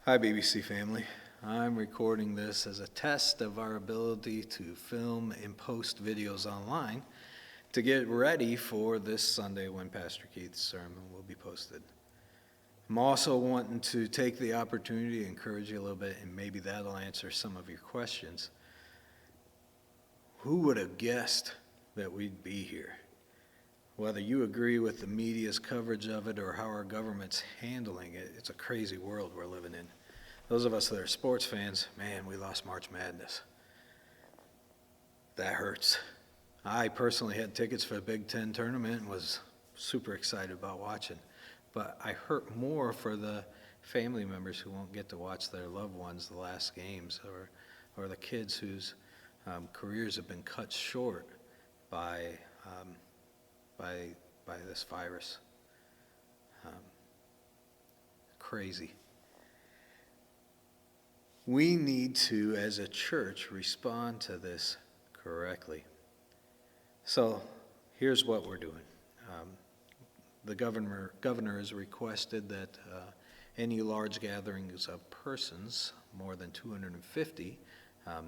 Hi, BBC family. I'm recording this as a test of our ability to film and post videos online to get ready for this Sunday when Pastor Keith's sermon will be posted. I'm also wanting to take the opportunity to encourage you a little bit, and maybe that'll answer some of your questions. Who would have guessed that we'd be here? Whether you agree with the media's coverage of it or how our government's handling it, it's a crazy world we're living in. Those of us that are sports fans, man, we lost March Madness. That hurts. I personally had tickets for the Big Ten tournament and was super excited about watching. But I hurt more for the family members who won't get to watch their loved ones the last games, or the kids whose careers have been cut short by this virus. Crazy. We need to, as a church, respond to this correctly. So here's what we're doing. The governor has requested that any large gatherings of persons, more than 250,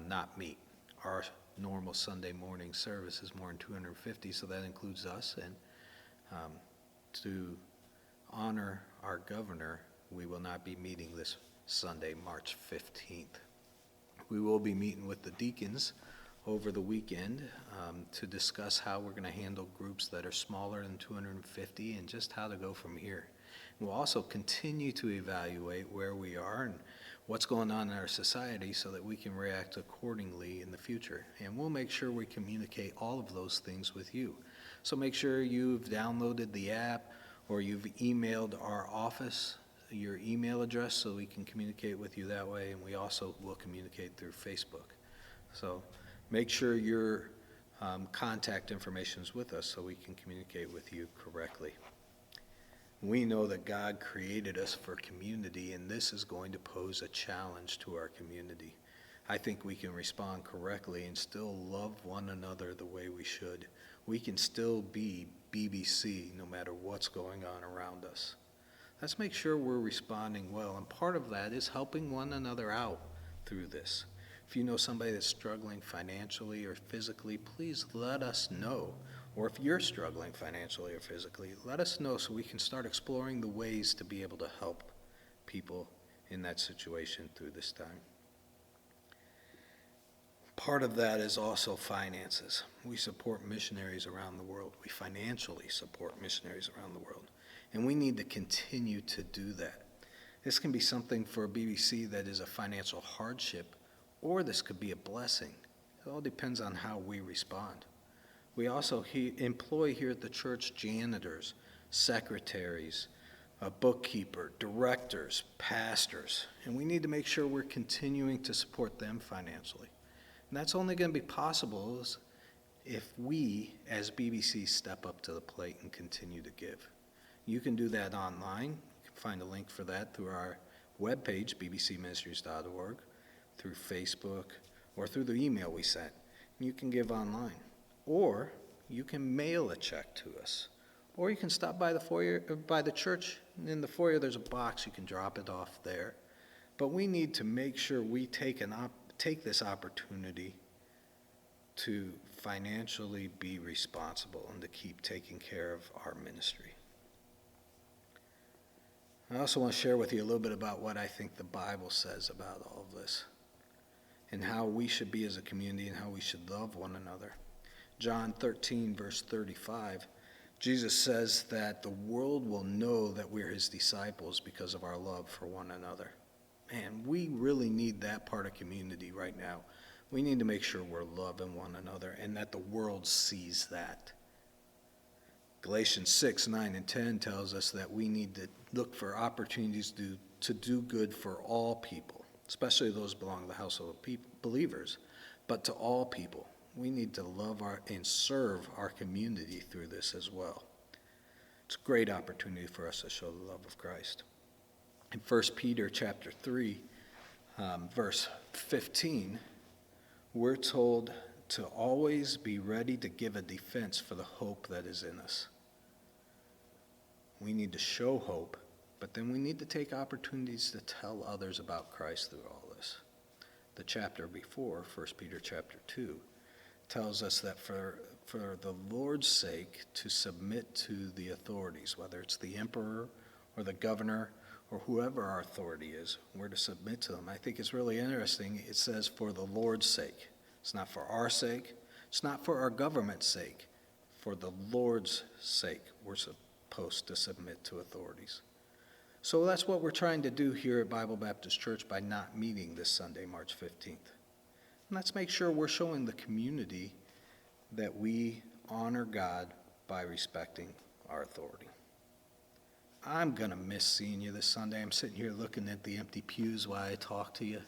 not meet. Our normal Sunday morning service is more than 250, so that includes us. And to honor our governor, we will not be meeting this Sunday, March 15th. We will be meeting with the deacons over the weekend to discuss how we're going to handle groups that are smaller than 250 and just how to go from here. We'll also continue to evaluate where we are and what's going on in our society so that we can react accordingly in the future. And we'll make sure we communicate all of those things with you. So make sure you've downloaded the app or you've emailed our office your email address so we can communicate with you that way, and we also will communicate through Facebook. So make sure your contact information is with us so we can communicate with you correctly. We know that God created us for community, and this is going to pose a challenge to our community. I think we can respond correctly and still love one another the way we should. We can still be BBC no matter what's going on around us. Let's make sure we're responding well, and part of that is helping one another out through this. If you know somebody that's struggling financially or physically, please let us know. Or if you're struggling financially or physically, let us know so we can start exploring the ways to be able to help people in that situation through this time. Part of that is also finances. We support missionaries around the world. We financially support missionaries around the world. And we need to continue to do that. This can be something for BBC that is a financial hardship, or this could be a blessing. It all depends on how we respond. We also employ here at the church janitors, secretaries, a bookkeeper, directors, pastors, and we need to make sure we're continuing to support them financially. And that's only going to be possible if we, as BBC, step up to the plate and continue to give. You can do that online. You can find a link for that through our webpage, bbcministries.org, through Facebook, or through the email we sent. You can give online. Or you can mail a check to us. Or you can stop by the foyer, by the church. In the foyer, there's a box. You can drop it off there. But we need to make sure we take this opportunity to financially be responsible and to keep taking care of our ministry. I also want to share with you a little bit about what I think the Bible says about all of this and how we should be as a community and how we should love one another. John 13, verse 35, Jesus says that the world will know that we're his disciples because of our love for one another. Man, we really need that part of community right now. We need to make sure we're loving one another and that the world sees that. Galatians 6, 9, and 10 tells us that we need to look for opportunities to do good for all people, especially those belonging to the household of believers, but to all people. We need to love and serve our community through this as well. It's a great opportunity for us to show the love of Christ. In 1 Peter chapter 3, verse 15, we're told to always be ready to give a defense for the hope that is in us. We need to show hope, But then we need to take opportunities to tell others about Christ through all this. The chapter before, 1 Peter chapter 2, tells us that for the Lord's sake to submit to the authorities, whether it's the emperor or the governor or whoever our authority is, we're to submit to them. I think it's really interesting. It says for the Lord's sake. It's not for our sake. It's not for our government's sake. For the Lord's sake, we're supposed to submit to authorities. So that's what we're trying to do here at Bible Baptist Church by not meeting this Sunday, March 15th. And let's make sure we're showing the community that we honor God by respecting our authority. I'm going to miss seeing you this Sunday. I'm sitting here looking at the empty pews while I talk to you.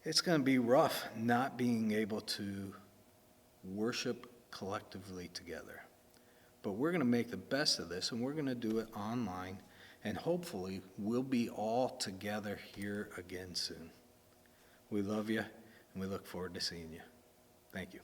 It's going to be rough not being able to worship collectively together. But we're going to make the best of this, and we're going to do it online, and hopefully we'll be all together here again soon. We love you, and we look forward to seeing you. Thank you.